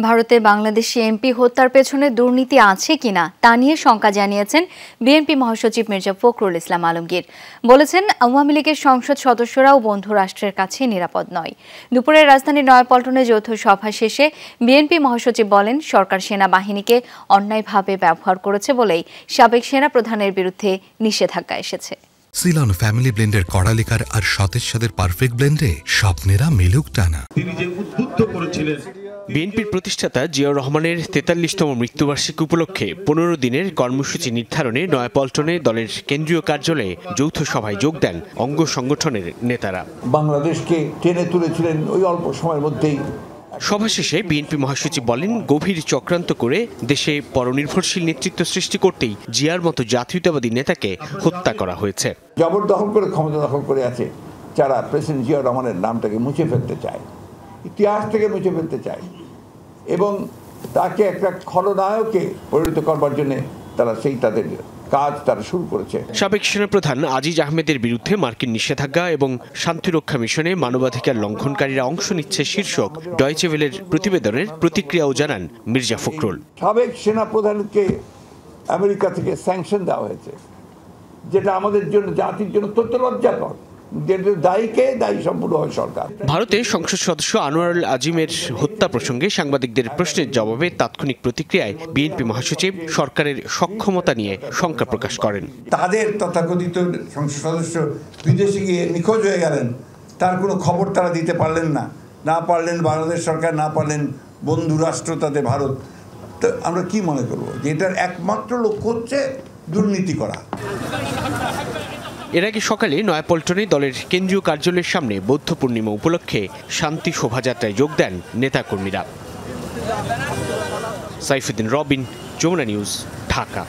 ভারতে বাংলাদেশি এমপি হত্যার পেছনে দুর্নীতি আছে কিনা তা নিয়ে শঙ্কা জানিয়েছেন বিএনপি মহাসচিব মির্জা ফখরুল ইসলাম আলমগীর। বলেছেন, আওয়ামী লীগের সংসদ সদস্যরাও বন্ধু রাষ্ট্রের কাছে নিরাপদ নয়। দুপুরে রাজধানীর নয়াপল্টনে যৌথ সভা শেষে বিএনপি মহাসচিব বলেন, সরকার সেনাবাহিনীকে অন্যায়ভাবে ব্যবহার করেছে বলেই সাবেক সেনাপ্রধানের বিরুদ্ধে নিষেধাজ্ঞা এসেছে। সিলন ফ্যামিলি ব্লেন্ডের কড়ালিকার আর সতেজ সাদের পারফেক্ট ব্লেন্ডে স্বপ্নেরা মিলুক টানা। তিনি যে উদ্বুদ্ধ করেছিলেন। বিএনপির প্রতিষ্ঠাতা জিয়াউর রহমানের ৪৩তম মৃত্যুবার্ষিকী উপলক্ষে ১৫ দিনের কর্মসূচি নির্ধারণে নয়াপল্টনে দলের কেন্দ্রীয় কার্যালয়ে যৌথ সভায় যোগ দেন অঙ্গ সংগঠনের নেতারা। বাংলাদেশকে টেনে তুলেছিলেন ওই অল্প সময়ের মধ্যেই। সভা শেষে বিএনপি মহাসচিব বলেন, গভীর চক্রান্ত করে দেশে পরনির্ভরশীল নেতৃত্ব সৃষ্টি করতেই জিয়ার মতো জাতীয়তাবাদী নেতাকে হত্যা করা হয়েছে। জবরদখল করে ক্ষমতা দখল করে আছে যারা প্রেসিডেন্ট জিয়াউর রহমানের নামটাকে মুছে ফেলতে চায়, ইতিহাস থেকে মুছে ফেলতে চায় এবং তাকে একটা খলনায়কে পরিণত করবার জন্য তারা তাদের কাজ তারা শুরু করেছে। সাবেক সেনাপ্রধান আজিজ আহমেদের বিরুদ্ধে মার্কিন নিষেধাজ্ঞা এবং শান্তিরক্ষা মিশনে মানবাধিকার লঙ্ঘনকারীরা অংশ নিচ্ছে শীর্ষক ডয়েচে ভেলের প্রতিবেদনের প্রতিক্রিয়াও জানান মির্জা ফখরুল। সাবেক সেনাপ্রধানকে আমেরিকা থেকে স্যাংশন দেওয়া হয়েছে, যেটা আমাদের জন্য, জাতির জন্য অত্যন্ত লজ্জাকর। দায়ী সম্পূর্ণ হয় সরকার। ভারতের সংসদ সদস্য আনোয়ারুল আজিমের হত্যা প্রসঙ্গে সাংবাদিকদের প্রশ্নের জবাবে তাৎক্ষণিক প্রতিক্রিয়ায় বিএনপি মহাসচিব সরকারের সক্ষমতা নিয়ে শঙ্কা প্রকাশ করেন। তাদের তথাকথিত সংসদ সদস্য বিদেশে গিয়ে নিখোঁজ হয়ে গেলেন, তার কোনো খবর তারা দিতে পারলেন না পারলেন বাংলাদেশ সরকার, না পারলেন বন্ধু রাষ্ট্র তাদের ভারত। তো আমরা কি মনে করবো যে এটার একমাত্র লক্ষ্য হচ্ছে দুর্নীতি করা। এর আগে সকালে নয়াপল্টনে দলের কেন্দ্রীয় কার্যালয়ের সামনে বৌদ্ধ পূর্ণিমা উপলক্ষে শান্তি শোভাযাত্রায় যোগ দেন নেতাকর্মীরা। সাইফুদ্দিন রবিন, যমুনা নিউজ, ঢাকা।